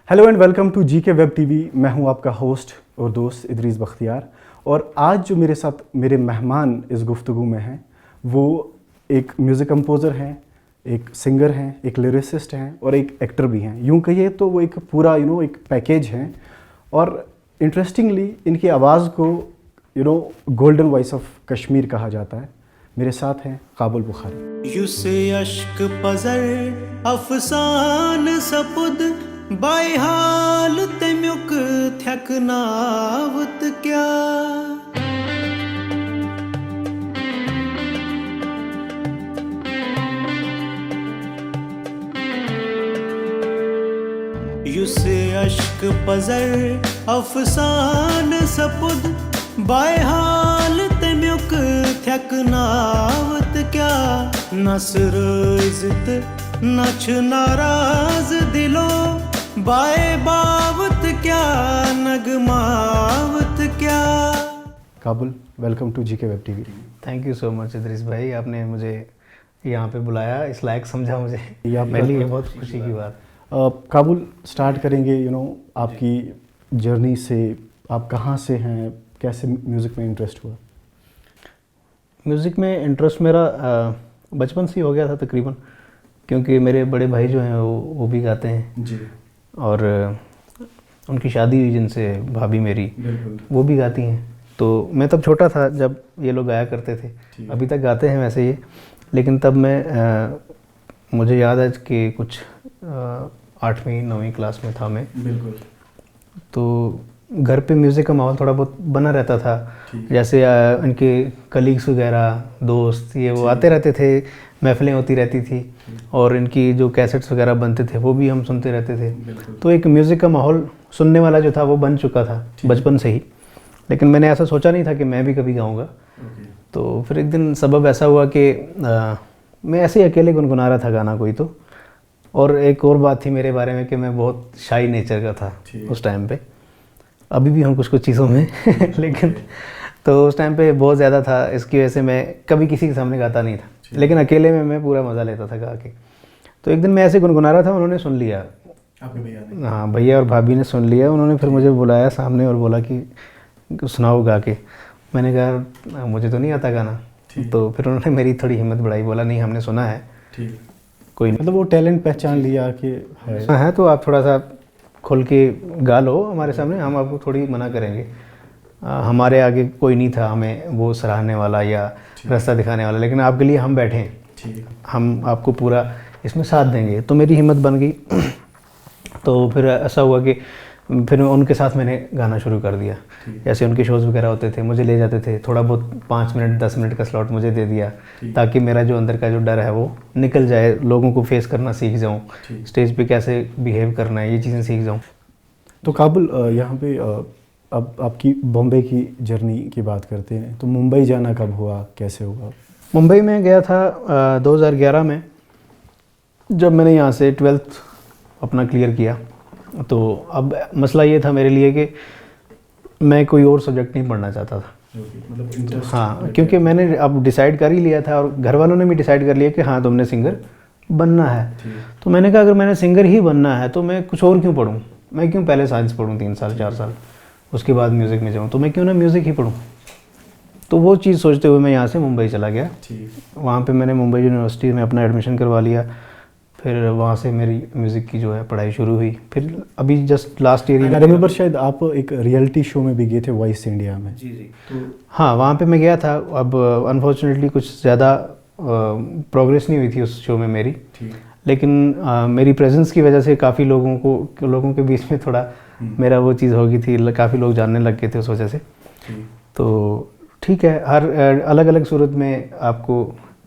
Hello and welcome to जी के web TV. मैं हूं आपका होस्ट और दोस्त इदरीस बख्तियार। और आज जो मेरे साथ मेरे मेहमान इस गुफ्तगू में हैं वो एक म्यूज़िक कंपोज़र हैं, एक सिंगर हैं, एक लिरिसिस्ट हैं और एक एक्टर भी हैं। यूं कहिए तो वो एक पूरा एक पैकेज हैं। और इंटरेस्टिंगली इनकी आवाज़ को गोल्डन वॉइस ऑफ कश्मीर कहा जाता है। मेरे साथ हैं Kabul Bukhari. Use Ashk पजर Afsan सपुद by हाल तम्युक थकनावत क्या युसे अश्क पजर अफसान सपुद बाई हाल तम्युक थकनावत क्या नसर इज्जत नछ नाराज दिलो बाए बावत क्या नगमावत क्या। काबुल, वेलकम टू जी के web TV. Thank you so much Idris भाई, आपने मुझे यहाँ पे बुलाया, इस लायक समझा मुझे। ये मेरे लिए बहुत खुशी की बात। काबुल, स्टार्ट करेंगे आपकी जर्नी से। आप कहाँ से हैं, कैसे म्यूज़िक में इंटरेस्ट हुआ? म्यूज़िक में इंटरेस्ट मेरा बचपन से ही हो गया था तकरीबन, क्योंकि मेरे बड़े भाई जो हैं वो भी गाते हैं जी। और उनकी शादी हुई जिनसे, भाभी मेरी, वो भी गाती हैं। तो मैं तब छोटा था जब ये लोग गाया करते थे। अभी तक गाते हैं वैसे ये, लेकिन तब मैं मुझे याद है कि कुछ 8वीं 9वीं क्लास में था मैं। बिल्कुल। तो घर पे म्यूज़िक का माहौल थोड़ा बहुत बना रहता था। जैसे इनके कलीग्स वगैरह, दोस्त, ये वो आते रहते थे, महफिलें होती रहती थी और इनकी जो कैसेट्स वगैरह बनते थे वो भी हम सुनते रहते थे। तो एक म्यूज़िक का माहौल सुनने वाला जो था वो बन चुका था बचपन से ही। लेकिन मैंने ऐसा सोचा नहीं था कि मैं भी कभी गाऊंगा। तो फिर एक दिन सबब ऐसा हुआ कि मैं ऐसे ही अकेले गुनगुना रहा था गाना कोई तो। और एक और बात थी मेरे बारे में कि मैं बहुत शाई नेचर का था उस टाइम पे। अभी भी हूँ कुछ कुछ चीज़ों में लेकिन तो उस टाइम पे बहुत ज़्यादा था। इसकी वजह से मैं कभी किसी के सामने गाता नहीं था, लेकिन अकेले में मैं पूरा मज़ा लेता था गा के। तो एक दिन मैं ऐसे गुनगुना रहा था, उन्होंने सुन लिया। आपके भैया ने? हाँ, भैया और भाभी ने सुन लिया। उन्होंने फिर मुझे बुलाया सामने और बोला कि सुनाओ गा के। मैंने कहा मुझे तो नहीं आता गाना। तो फिर उन्होंने मेरी थोड़ी हिम्मत बढ़ाई, बोला नहीं हमने सुना है, कोई नहीं। मतलब वो टैलेंट पहचान लिया कि है तो आप थोड़ा सा खुल के गा लो हमारे सामने, हम आपको थोड़ी मना करेंगे। हमारे आगे कोई नहीं था हमें वो सराहने वाला या रास्ता दिखाने वाला, लेकिन आपके लिए हम बैठे हैं, हम आपको पूरा इसमें साथ देंगे। तो मेरी हिम्मत बन गई। तो फिर ऐसा हुआ कि फिर उनके साथ मैंने गाना शुरू कर दिया। जैसे उनके शोज़ वगैरह होते थे, मुझे ले जाते थे, थोड़ा बहुत 5 मिनट 10 मिनट का स्लॉट मुझे दे दिया, ताकि मेरा जो अंदर का जो डर है वो निकल जाए, लोगों को फेस करना सीख जाऊँ, स्टेज पे कैसे बिहेव करना है ये चीज़ें सीख जाऊँ। तो काबुल, यहाँ पे अब आपकी बॉम्बे की जर्नी की बात करते हैं। तो मुंबई जाना कब हुआ, कैसे हुआ? मुंबई में गया था 2011 में, जब मैंने यहाँ से 12th अपना क्लियर किया। तो अब मसला ये था मेरे लिए कि मैं कोई और सब्जेक्ट नहीं पढ़ना चाहता था। मतलब हाँ, क्योंकि मैंने अब डिसाइड कर ही लिया था और घर वालों ने भी डिसाइड कर लिया कि हाँ तुमने सिंगर बनना है। तो मैंने कहा अगर मैंने सिंगर ही बनना है तो मैं कुछ और क्यों पढ़ूँ? मैं क्यों पहले साइंस पढ़ूँ 3 साल 4 साल, उसके बाद म्यूज़िक में जाऊँ? तो मैं क्यों ना म्यूज़िक ही पढ़ूँ? तो वो चीज़ सोचते हुए मैं यहाँ से मुंबई चला गया। वहाँ पे मैंने मुंबई यूनिवर्सिटी में अपना एडमिशन करवा लिया। फिर वहाँ से मेरी म्यूज़िक की जो है पढ़ाई शुरू हुई। फिर अभी just last year I remember शायद आप एक रियलिटी शो में भी गए थे, वॉइस इंडिया में। जी। तो हाँ, वहाँ पे मैं गया था। अब अनफॉर्चुनेटली कुछ ज़्यादा प्रोग्रेस नहीं हुई थी उस शो में मेरी, लेकिन मेरी प्रेजेंस की वजह से काफ़ी लोगों के बीच में थोड़ा मेरा वो चीज़ हो गई थी, काफ़ी लोग जानने लग गए थे उस वजह से। तो ठीक है, हर अलग अलग सूरत में आपको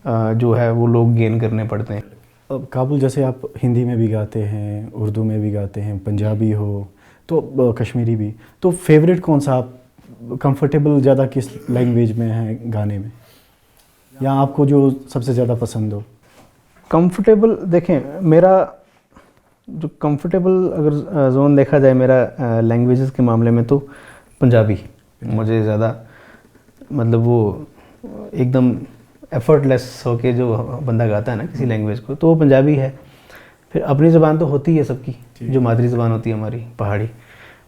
जो है वो लोग गेन करने पड़ते हैं। काबुल, जैसे आप हिंदी में भी गाते हैं, उर्दू में भी गाते हैं, पंजाबी हो तो कश्मीरी भी, तो फेवरेट कौन सा, आप कंफर्टेबल ज़्यादा किस लैंग्वेज में है गाने में, या आपको जो सबसे ज़्यादा पसंद हो? कंफर्टेबल देखें, मेरा जो कंफर्टेबल अगर जोन देखा जाए मेरा लैंग्वेजेस के मामले में, तो पंजाबी मुझे ज़्यादा, मतलब वो एकदम एफर्टलेस होके जो बंदा गाता है ना किसी लैंग्वेज को, तो वो पंजाबी है। फिर अपनी ज़बान तो होती है सबकी, जो मादरी ज़बान होती है हमारी पहाड़ी।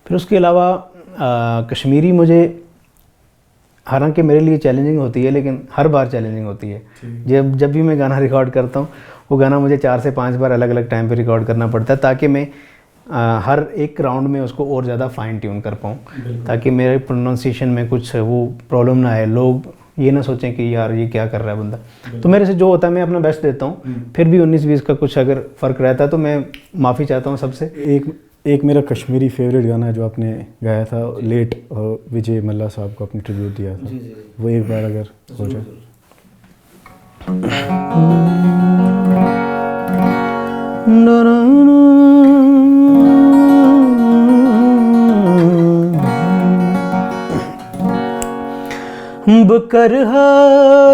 फिर उसके अलावा कश्मीरी मुझे, हालांकि मेरे लिए चैलेंजिंग होती है, लेकिन हर बार चैलेंजिंग होती है। जब भी मैं गाना रिकॉर्ड करता हूँ, वो गाना मुझे 4 से 5 बार अलग अलग टाइम पे रिकॉर्ड करना पड़ता है, ताकि मैं हर एक राउंड में उसको और ज़्यादा फाइन ट्यून कर पाऊँ, ताकि मेरे प्रोनाउंसिएशन में कुछ वो प्रॉब्लम ना आए, लोग ये ना सोचें कि यार ये क्या कर रहा है बंदा। तो मेरे से जो होता है मैं अपना बेस्ट देता हूँ। फिर भी 19-20 का कुछ अगर फ़र्क रहता है तो मैं माफ़ी चाहता हूँ सबसे। एक मेरा कश्मीरी फेवरेट गाना है जो आपने गाया था लेट विजय मल्ला साहब को आपने ट्रिब्यूट दिया था, वो एक बार अगर हो जाए। बकर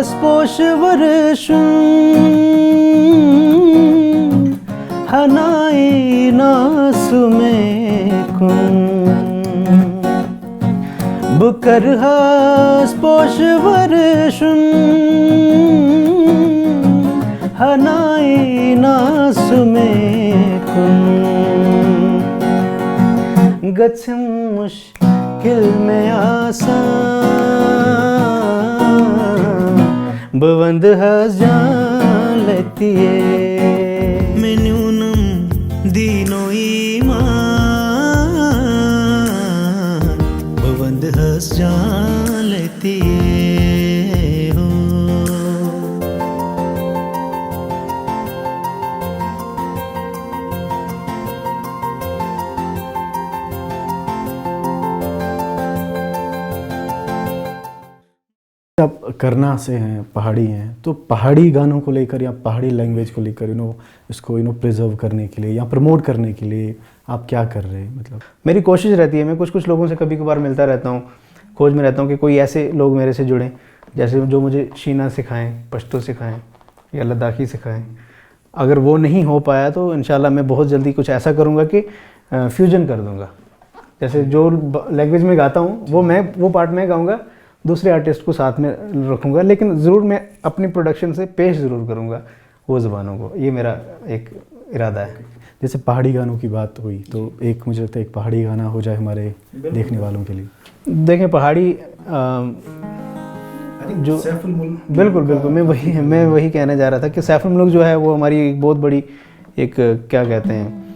स्पोश वर्षुं हनाई नासुमे कुं बकर स्पोश वर्षुं हनाई नासुमे कुं गच्छं मुश्किल में आसान बवंद हजान लेती है मेन्यूनम दीनो ईमान बवंद हजान लेती हो। आप करना से हैं, पहाड़ी हैं, तो पहाड़ी गानों को लेकर या पहाड़ी लैंग्वेज को लेकर इसको प्रिजर्व करने के लिए या प्रमोट करने के लिए आप क्या कर रहे हैं? मतलब मेरी कोशिश रहती है, मैं कुछ लोगों से कभी कभार मिलता रहता हूँ, खोज में रहता हूँ कि कोई ऐसे लोग मेरे से जुड़ें, जैसे जो मुझे शीना सिखाएं, पश्तो सिखाएं या लद्दाखी सिखाएं। अगर वो नहीं हो पाया तो इंशाल्लाह मैं बहुत जल्दी कुछ ऐसा करूँगा कि फ्यूजन कर दूँगा। जैसे जो लैंग्वेज में गाता हूँ वो पार्ट मैं गाऊँगा, दूसरे आर्टिस्ट को साथ में रखूँगा, लेकिन ज़रूर मैं अपनी प्रोडक्शन से पेश ज़रूर करूँगा वो ज़बानों को। ये मेरा एक इरादा है। जैसे पहाड़ी गानों की बात हुई तो एक मुझे लगता है एक पहाड़ी गाना हो जाए हमारे देखने वालों के लिए। देखें पहाड़ी जो बिल्कुल मैं वही कहने जा रहा था कि सैफ मुल्क जो है वो हमारी एक बहुत बड़ी एक क्या कहते हैं,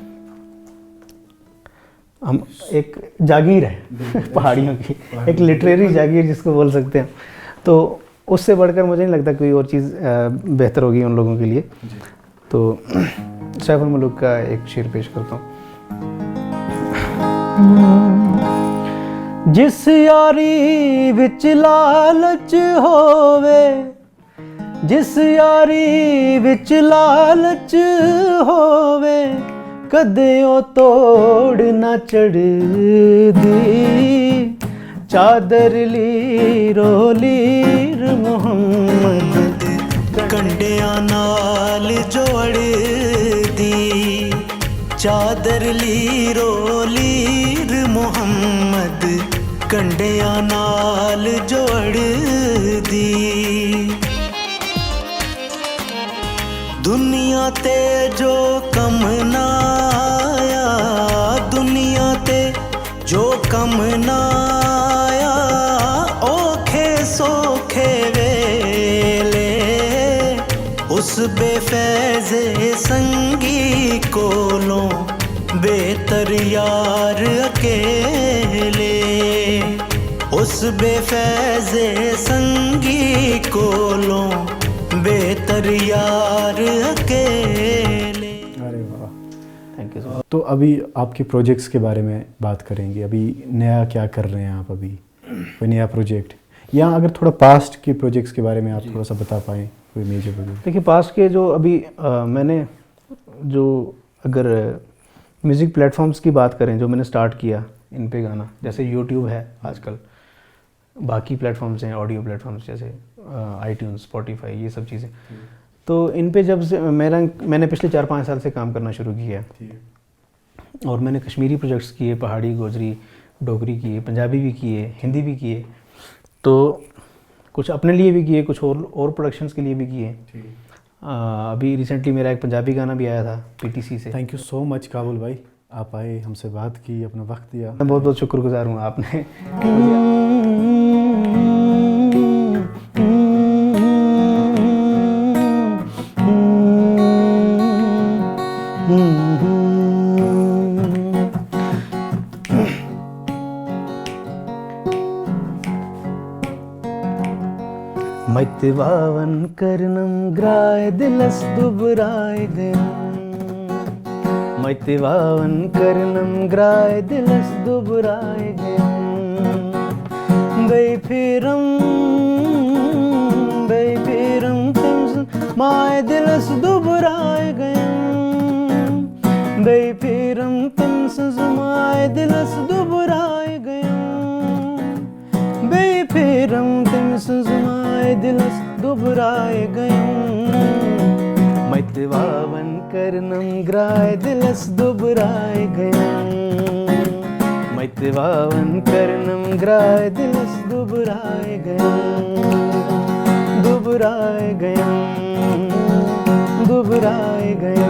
हम एक जागीर है पहाड़ियों की, एक लिटरेरी जागीर जिसको बोल सकते हैं। तो उससे बढ़कर मुझे नहीं लगता कोई और चीज़ बेहतर होगी उन लोगों के लिए। तो सैफ मुल्क का एक शेर पेश करता हूँ। जिस यारी विच लालच होवे, जिस यारी विच लालच होवे, कदे ओ तोड़ ना चढ़दी, चादर लीरो लीर मुहम्मद कंडिया नाल जोड़ दी, चादर लीरो लीर मुहम्मद कंडिया नाल जोड़ दी। दुनिया ते जो कम ना आया, दुनिया ते जो कम ना आया, औखे सोखे वेले उस बेफैज़े संगी कोलों बेहतर यार अकेले, उस बेफैज़े संगी कोलों बेहतर यार अकेले। अरे वाह, थैंक यू सो मच। तो अभी आपके प्रोजेक्ट्स के बारे में बात करेंगे। अभी नया क्या कर रहे हैं आप? अभी कोई नया प्रोजेक्ट, या अगर थोड़ा पास्ट के प्रोजेक्ट्स के बारे में आप थोड़ा सा बता पाएँ, कोई मेजर प्रोजेक्ट? देखिए पास्ट के जो अभी मैंने जो अगर म्यूज़िक प्लेटफॉर्म्स की बात करें जो मैंने स्टार्ट किया इन पे गाना, जैसे यूट्यूब है आजकल, बाकी प्लेटफॉर्म्स हैं ऑडियो प्लेटफॉर्म्स जैसे आईट्यून्स, स्पॉटिफाई, ये सब चीज़ें। तो इन पे जब से मैंने पिछले 4-5 साल से काम करना शुरू किया, और मैंने कश्मीरी प्रोजेक्ट्स किए, पहाड़ी, गोजरी, डोगरी किए, पंजाबी भी किए, हिंदी भी किए, तो कुछ अपने लिए भी किए, कुछ और प्रोडक्शंस के लिए भी किए। अभी रिसेंटली मेरा एक पंजाबी गाना भी आया था पीटीसी से। Thank you so much Kabul भाई, आप आए, हमसे बात की, अपना वक्त दिया। मैं बहुत बहुत शुक्रगुजार हूँ आपने। मतिवावन करनम ग्राय दिलस दुबराय गयम, मतिवावन करनम ग्राय दिलस दुबराय गयम, बेफिरम तिम्स माय दिलस दुबराय गयम, बेफिरम तिम्स माय दिलस दुबराय गयम, बेफिरम तिम्स माय दिलस दुबराय गयम, मतिवावन करनम ग्राय दिलस दुबराय गयम, मतिवावन करनम ग्राय दिलस दुबराय गयम, दुबराय गयम, दुबराय गयम।